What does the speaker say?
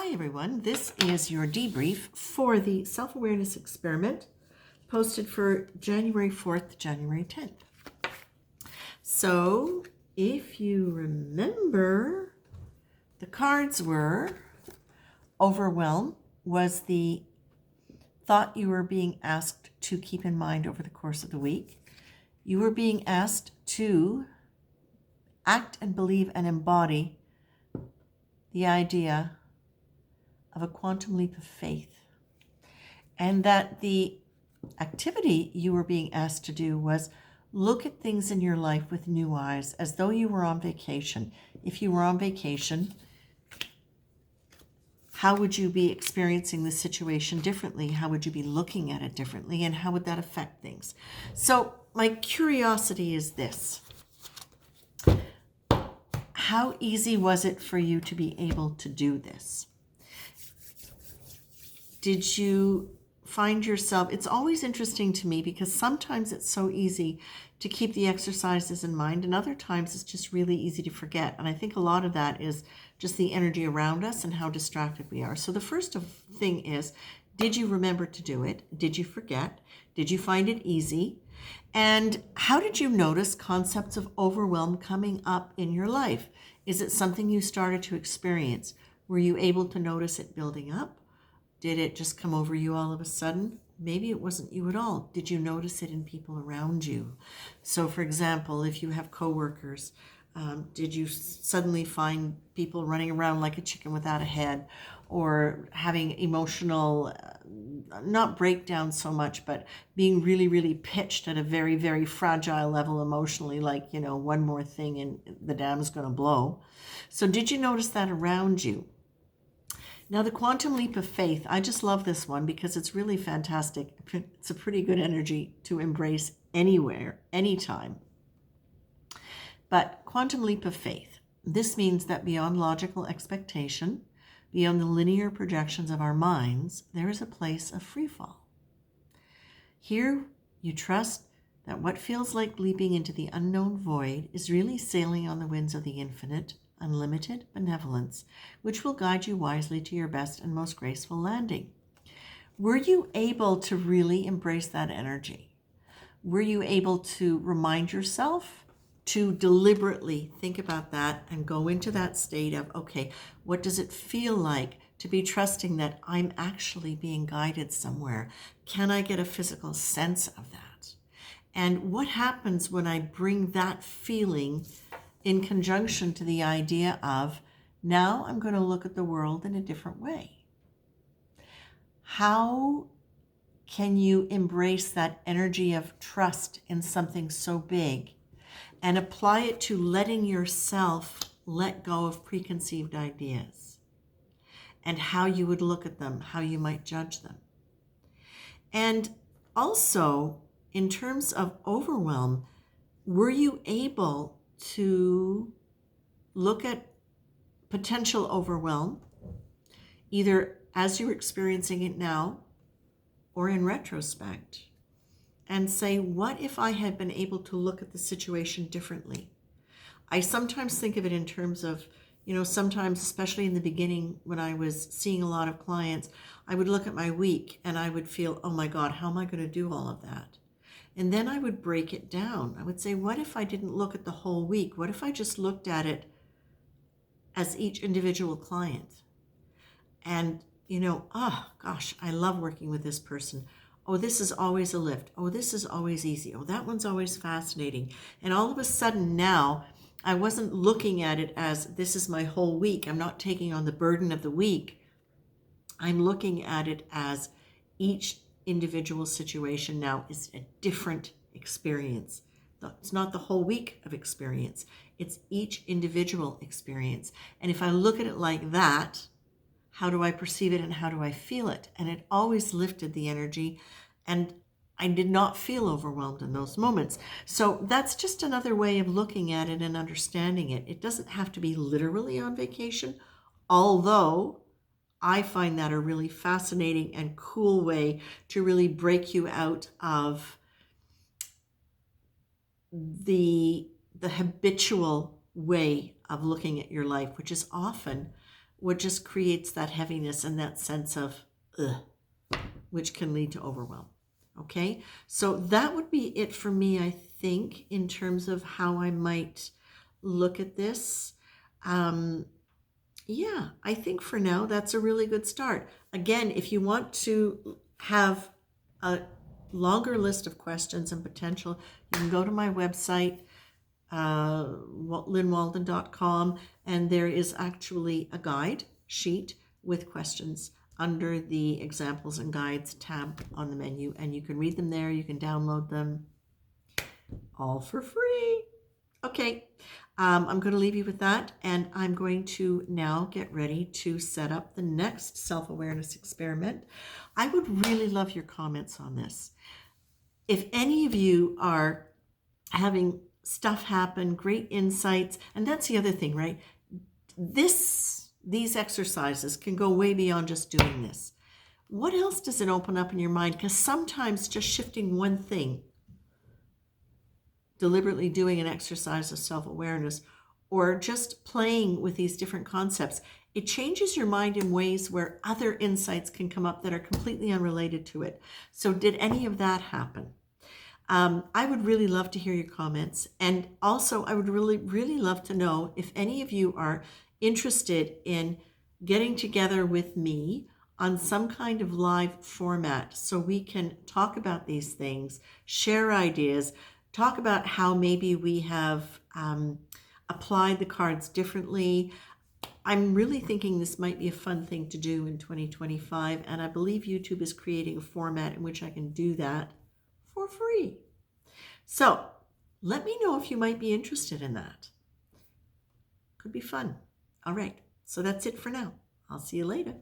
Hi everyone, this is your debrief for the self-awareness experiment posted for January 4th, January 10th. So if you remember, the cards were overwhelm was the thought you were being asked to keep in mind over the course of the week. You were being asked to act and believe and embody the idea of a quantum leap of faith, and that the activity you were being asked to do was look at things in your life with new eyes, as though you were on vacation. If you were on vacation, how would you be experiencing the situation differently? How would you be looking at it differently? And how would that affect things? So my curiosity is this: how easy was it for you to be able to do this? Did you find yourself, it's always interesting to me because sometimes it's so easy to keep the exercises in mind, and other times it's just really easy to forget. And I think a lot of that is just the energy around us and how distracted we are. So the first thing is, did you remember to do it? Did you forget? Did you find it easy? And how did you notice concepts of overwhelm coming up in your life? Is it something you started to experience? Were you able to notice it building up? Did it just come over you all of a sudden? Maybe it wasn't you at all. Did you notice it in people around you? So for example, if you have coworkers, did you suddenly find people running around like a chicken without a head, or having emotional, not breakdown so much, but being really, really pitched at a very, very fragile level emotionally, like, one more thing and the dam's going to blow. So did you notice that around you? Now, the quantum leap of faith, I just love this one because it's really fantastic. It's a pretty good energy to embrace anywhere, anytime. But quantum leap of faith, this means that beyond logical expectation, beyond the linear projections of our minds, there is a place of free fall. Here, you trust that what feels like leaping into the unknown void is really sailing on the winds of the infinite, unlimited benevolence, which will guide you wisely to your best and most graceful landing. Were you able to really embrace that energy? Were you able to remind yourself to deliberately think about that and go into that state of, okay, what does it feel like to be trusting that I'm actually being guided somewhere? Can I get a physical sense of that? And what happens when I bring that feeling in conjunction to the idea of, now I'm going to look at the world in a different way? How can you embrace that energy of trust in something so big and apply it to letting yourself let go of preconceived ideas and how you would look at them, how you might judge them? And also, in terms of overwhelm, were you able to look at potential overwhelm, either as you're experiencing it now or in retrospect, and say, what if I had been able to look at the situation differently? I sometimes think of it in terms of, sometimes, especially in the beginning when I was seeing a lot of clients, I would look at my week and I would feel, oh my God, how am I going to do all of that? And then I would break it down. I would say, what if I didn't look at the whole week? What if I just looked at it as each individual client? And, oh gosh, I love working with this person. Oh, this is always a lift. Oh, this is always easy. Oh, that one's always fascinating. And all of a sudden now, I wasn't looking at it as this is my whole week. I'm not taking on the burden of the week. I'm looking at it as each individual situation now is a different experience. It's not the whole week of experience. It's each individual experience. And if I look at it like that, how do I perceive it and how do I feel it? And it always lifted the energy, and I did not feel overwhelmed in those moments. So that's just another way of looking at it and understanding it. It doesn't have to be literally on vacation, although I find that a really fascinating and cool way to really break you out of the habitual way of looking at your life, which is often what just creates that heaviness and that sense of ugh, which can lead to overwhelm. Okay, so that would be it for me, I think, in terms of how I might look at this. Yeah, I think for now that's a really good start. Again, if you want to have a longer list of questions and potential, you can go to my website, lynwalden.com, and there is actually a guide sheet with questions under the examples and guides tab on the menu, and you can read them there. You can download them all for free. Okay, I'm going to leave you with that, and I'm going to now get ready to set up the next self-awareness experiment. I would really love your comments on this. If any of you are having stuff happen, great insights, and that's the other thing, right? These exercises can go way beyond just doing this. What else does it open up in your mind? Because sometimes just shifting one thing, deliberately doing an exercise of self-awareness, or just playing with these different concepts, it changes your mind in ways where other insights can come up that are completely unrelated to it. So did any of that happen? I would really love to hear your comments. And also, I would really, really love to know if any of you are interested in getting together with me on some kind of live format so we can talk about these things, share ideas, talk about how maybe we have applied the cards differently. I'm really thinking this might be a fun thing to do in 2025, and I believe YouTube is creating a format in which I can do that for free. So let me know if you might be interested in that. Could be fun. All right, so that's it for now. I'll see you later.